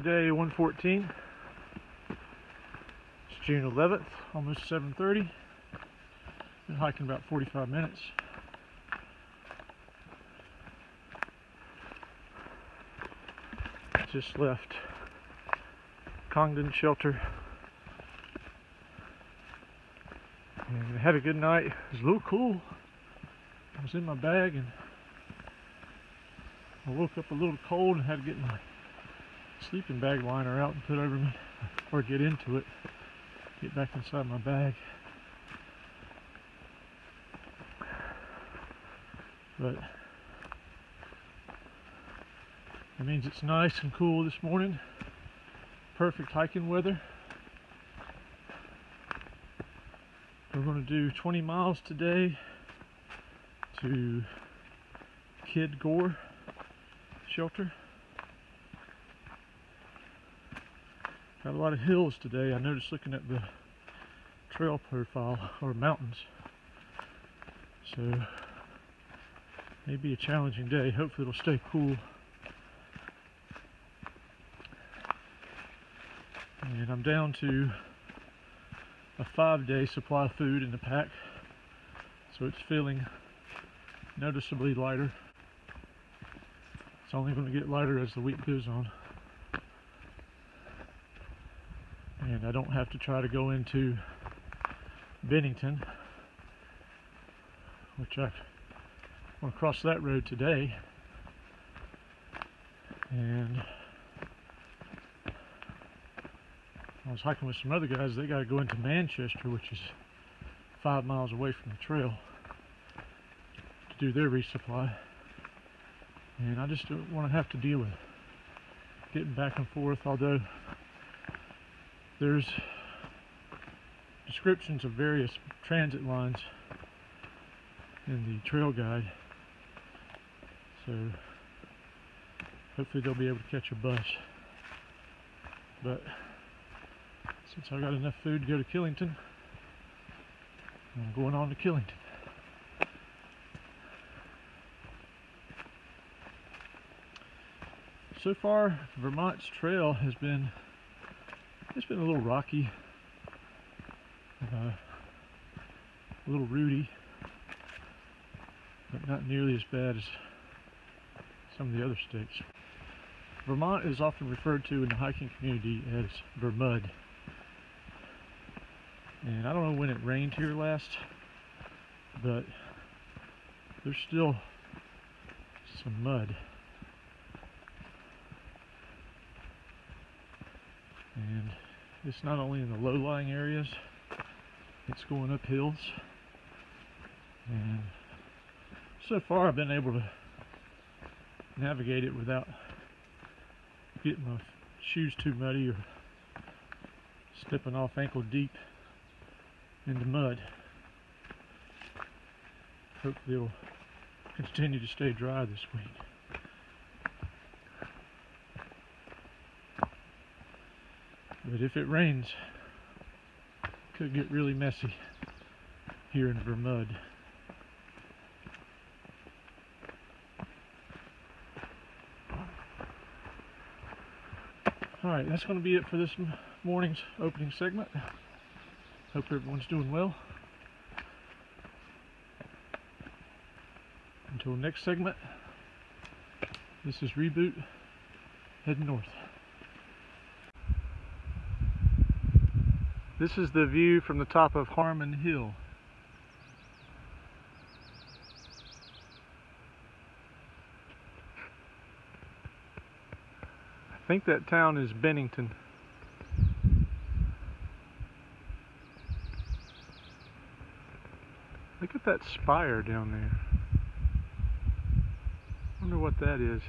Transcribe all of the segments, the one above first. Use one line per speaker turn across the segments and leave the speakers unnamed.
day 114. It's June 11th, almost 7:30. Been hiking about 45 minutes. Just left Congdon shelter. And I had a good night. It was a little cool. I was in my bag and I woke up a little cold and had to get my sleeping bag liner out and put over me, or get into it, get back inside my bag. But it means it's nice and cool this morning. Perfect hiking weather. We're going to do 20 miles today to Gore shelter. Got a lot of hills today. I noticed looking at the trail profile, or mountains. So maybe a challenging day. Hopefully it'll stay cool. And I'm down to a 5-day supply of food in the pack, so it's feeling noticeably lighter. It's only going to get lighter as the week goes on. And I don't have to try to go into Bennington, which I want to cross that road today. And I was hiking with some other guys. They got to go into Manchester, which is 5 miles away from the trail, to do their resupply. And I just don't want to have to deal with getting back and forth, although there's descriptions of various transit lines in the trail guide, so hopefully they'll be able to catch a bus. But since I got enough food to go to Killington, I'm going on to Killington. So far, Vermont's trail has been, it's been a little rocky, a little rooty, but not nearly as bad as some of the other states. Vermont is often referred to in the hiking community as Vermud. And I don't know when it rained here last, but there's still some mud. And it's not only in the low-lying areas, it's going up hills. And so far I've been able to navigate it without getting my shoes too muddy or stepping off ankle deep into mud. Hopefully it'll continue to stay dry this week. But if it rains, it could get really messy here in Vermud. Alright, that's going to be it for this morning's opening segment. Hope everyone's doing well. Until next segment, this is Reboot, heading north. This is the view from the top of Harmon Hill. I think that town is Bennington. Look at that spire down there. I wonder what that is.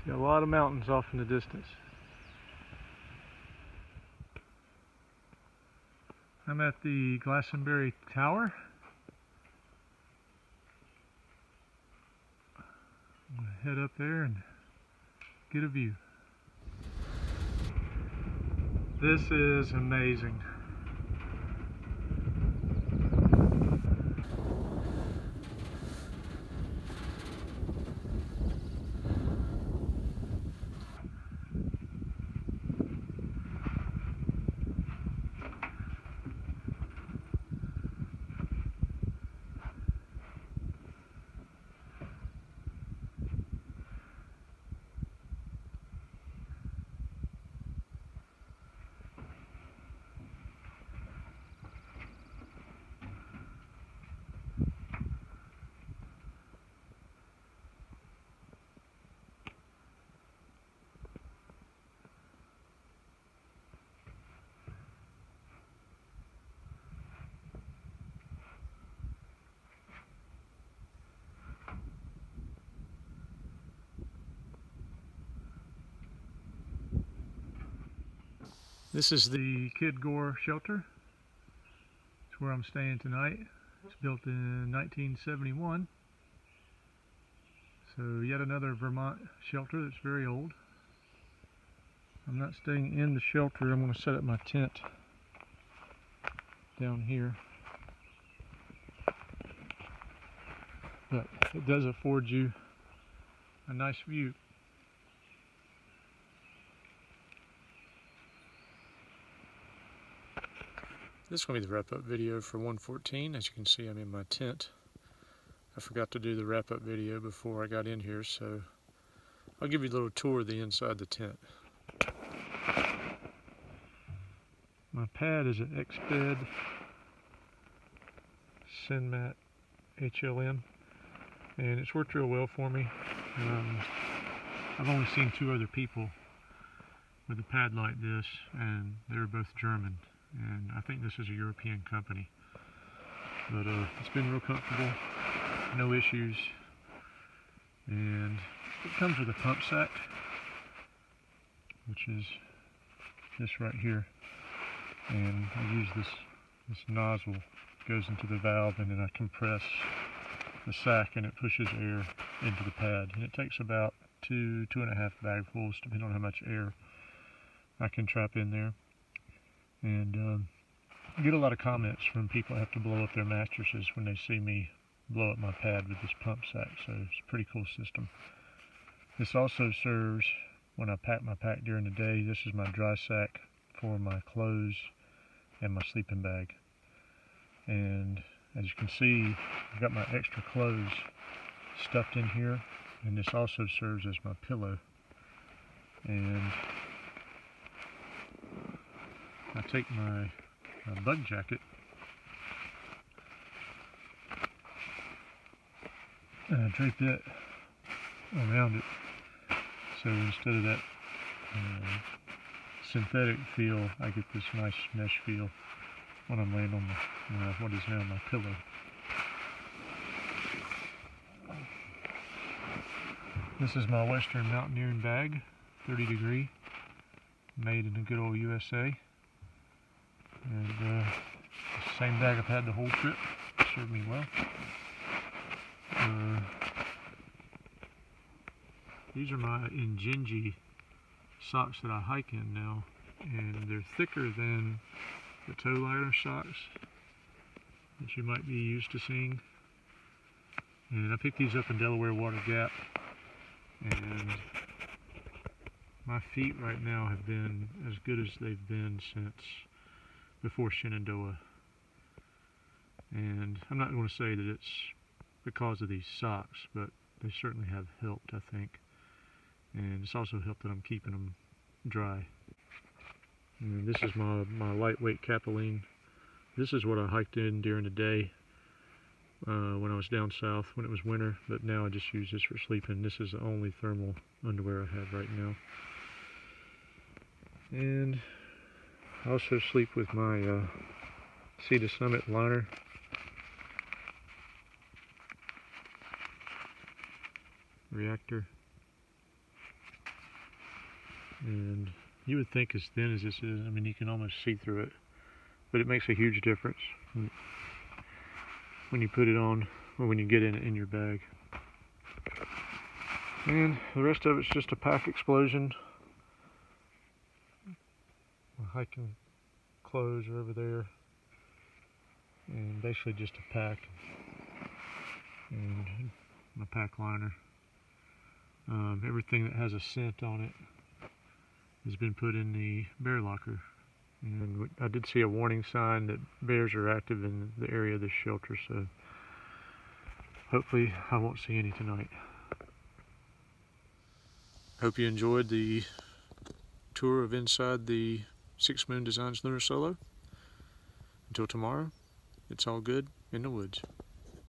See a lot of mountains off in the distance. I'm at the Glastonbury Tower. I'm going to head up there and get a view. This is amazing. This is the Kid Gore shelter. It's where I'm staying tonight. It's built in 1971. So yet another Vermont shelter that's very old. I'm not staying in the shelter. I'm going to set up my tent down here. But it does afford you a nice view. This is going to be the wrap-up video for 114. As you can see, I'm in my tent. I forgot to do the wrap-up video before I got in here, so I'll give you a little tour of the inside the tent. My pad is an X-Bed Sinmat HLM, and it's worked real well for me. I've only seen 2 other people with a pad like this, and they were both German, and I think this is a European company. But it's been real comfortable, no issues, and it comes with a pump sack, which is this right here. And I use this nozzle, goes into the valve, and then I compress the sack and it pushes air into the pad. And it takes about 2.5 bagfuls, depending on how much air I can trap in there. And I get a lot of comments from people that have to blow up their mattresses when they see me blow up my pad with this pump sack, so it's a pretty cool system. This also serves when I pack my pack during the day. This is my dry sack for my clothes and my sleeping bag. And as you can see, I've got my extra clothes stuffed in here, and this also serves as my pillow. And I take my bug jacket and I drape it around it, so instead of that synthetic feel, I get this nice mesh feel when I'm laying on what is now my pillow. This is my Western Mountaineering bag, 30 degree, made in the good old USA. And the same bag I've had the whole trip, served me well. These are my Injinji socks that I hike in now, and they're thicker than the toe liner socks that you might be used to seeing. And I picked these up in Delaware Water Gap, and my feet right now have been as good as they've been since before Shenandoah. And I'm not going to say that it's because of these socks, but they certainly have helped, I think. And it's also helped that I'm keeping them dry. And this is my lightweight Capilene. This is what I hiked in during the day when I was down south when it was winter, but now I just use this for sleeping. This is the only thermal underwear I have right now. And I also sleep with my Sea to Summit liner. Reactor. And you would think as thin as this is, I mean, you can almost see through it, but it makes a huge difference when you put it on or when you get in your bag. And the rest of it's just a pack explosion. My hiking clothes are over there, and basically just a pack and my pack liner. Everything that has a scent on it has been put in the bear locker. And I did see a warning sign that bears are active in the area of this shelter, so hopefully I won't see any tonight. Hope you enjoyed the tour of inside the Six Moon Designs Lunar Solo. Until tomorrow, it's all good in the woods.